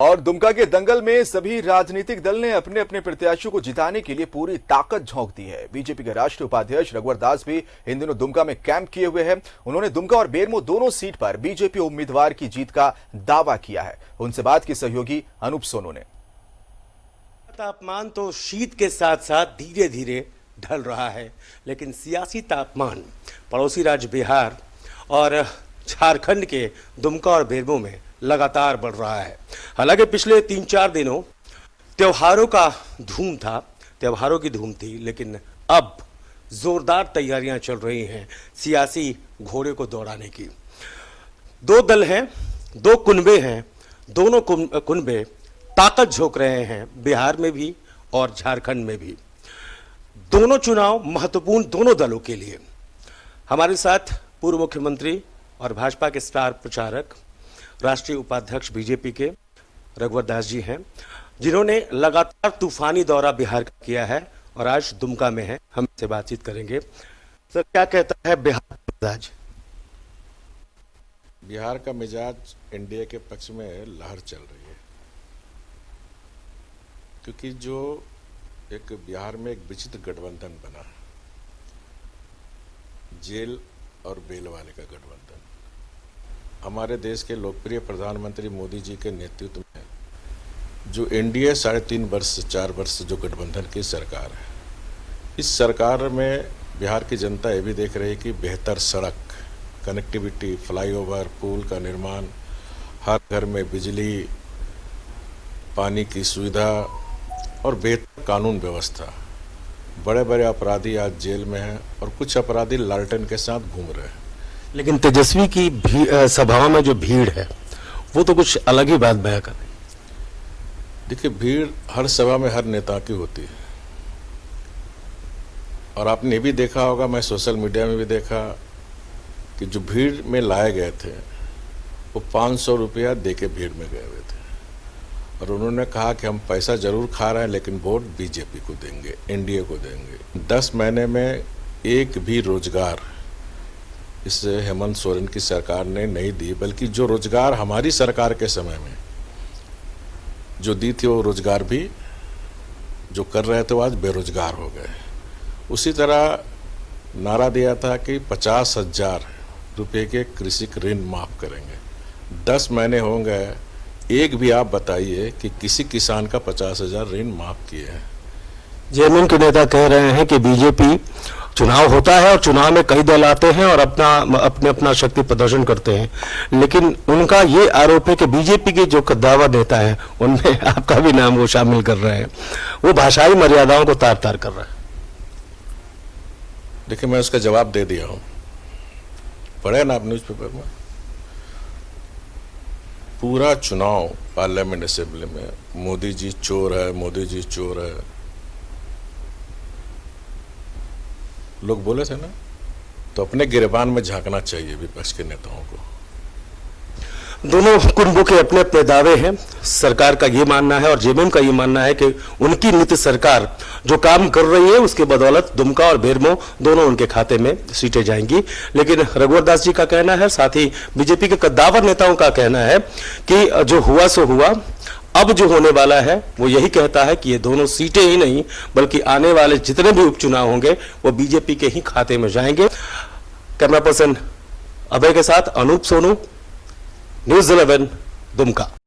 और दुमका के दंगल में सभी राजनीतिक दल ने अपने अपने प्रत्याशियों को जिताने के लिए पूरी ताकत झोंक दी है। बीजेपी के राष्ट्रीय उपाध्यक्ष रघुवर दास भी इन दिनों दुमका में कैंप किए हुए हैं। उन्होंने दुमका और बेरमो दोनों सीट पर बीजेपी उम्मीदवार की जीत का दावा किया है। उनसे बात की सहयोगी अनूप सोनू ने। तापमान तो शीत के साथ साथ धीरे धीरे ढल रहा है, लेकिन सियासी तापमान पड़ोसी राज्य बिहार और झारखंड के दुमका और बेरमो में लगातार बढ़ रहा है। हालांकि पिछले 3-4 दिनों त्योहारों की धूम थी, लेकिन अब जोरदार तैयारियां चल रही हैं सियासी घोड़े को दौड़ाने की। दो दल हैं, दो कुनबे हैं, दोनों कुनबे ताकत झोंक रहे हैं, बिहार में भी और झारखंड में भी। दोनों चुनाव महत्वपूर्ण दोनों दलों के लिए। हमारे साथ पूर्व मुख्यमंत्री और भाजपा के स्टार प्रचारक राष्ट्रीय उपाध्यक्ष बीजेपी के रघुवर दास जी हैं, जिन्होंने लगातार तूफानी दौरा बिहार का किया है और आज दुमका में है। हम इससे बातचीत करेंगे। सर, क्या कहता है बिहार का मिजाज? बिहार का मिजाज एनडीए के पक्ष में लहर चल रही है, क्योंकि जो एक बिहार में एक विचित्र गठबंधन बना, जेल और बेल वाले का गठबंधन, हमारे देश के लोकप्रिय प्रधानमंत्री मोदी जी के नेतृत्व में जो एनडीए 3.5 वर्ष 4 वर्ष जो गठबंधन की सरकार है, इस सरकार में बिहार की जनता ये भी देख रही है कि बेहतर सड़क कनेक्टिविटी, फ्लाईओवर, पुल का निर्माण, हर घर में बिजली, पानी की सुविधा और बेहतर कानून व्यवस्था। बड़े बड़े अपराधी आज जेल में हैं और कुछ अपराधी लालटेन के साथ घूम रहे हैं। लेकिन तेजस्वी की सभाओं में जो भीड़ है वो तो कुछ अलग ही बात बयां कर रही है। देखिए, भीड़ हर सभा में हर नेता की होती है, और आपने ये भी देखा होगा, मैं सोशल मीडिया में भी देखा कि जो भीड़ में लाए गए थे वो 500 रुपया दे के भीड़ में गए हुए थे, और उन्होंने कहा कि हम पैसा जरूर खा रहे हैं लेकिन वोट बीजेपी को देंगे, एनडीए को देंगे। 10 महीने में एक भी रोजगार इस हेमंत सोरेन की सरकार ने नहीं दी, बल्कि जो रोजगार हमारी सरकार के समय में जो दी थी वो रोजगार भी जो कर रहे थे वो आज बेरोजगार हो गए। उसी तरह नारा दिया था कि 50,000 रुपये के कृषि ऋण माफ करेंगे। 10 महीने हो गए, एक भी आप बताइए कि किसी किसान का 50,000 ऋण माफ किए हैं। जेएमएम के नेता कह रहे हैं कि बीजेपी चुनाव होता है और चुनाव में कई दल आते हैं और अपना शक्ति प्रदर्शन करते हैं, लेकिन उनका ये आरोप है कि बीजेपी के जो दावा नेता है उनमें आपका भी नाम वो शामिल कर रहे हैं, वो भाषाई मर्यादाओं को तार तार कर रहे हैं। देखिए, मैं उसका जवाब दे दिया हूँ, पढ़े ना आप न्यूज़पेपर में। पूरा चुनाव पार्लियामेंट असेंबली में मोदी जी चोर है, मोदी जी चोर है, लोग बोले थे ना, तो अपने गिरबान में झांकना चाहिए विपक्ष के नेताओं को। दोनों कुनबों के अपने अपने दावे हैं। सरकार का ये मानना है और जेएमएम का ये मानना है कि उनकी नीति सरकार जो काम कर रही है उसके बदौलत दुमका और बेरमो दोनों उनके खाते में सीटें जाएंगी। लेकिन रघुवर दास जी का कहना है, साथ ही बीजेपी के कद्दावर नेताओं का कहना है कि जो हुआ सो हुआ, अब जो होने वाला है वो यही कहता है कि ये दोनों सीटें ही नहीं बल्कि आने वाले जितने भी उपचुनाव होंगे वो बीजेपी के ही खाते में जाएंगे। कैमरा पर्सन अभय के साथ अनूप सोनू, न्यूज़ 11 दुमका।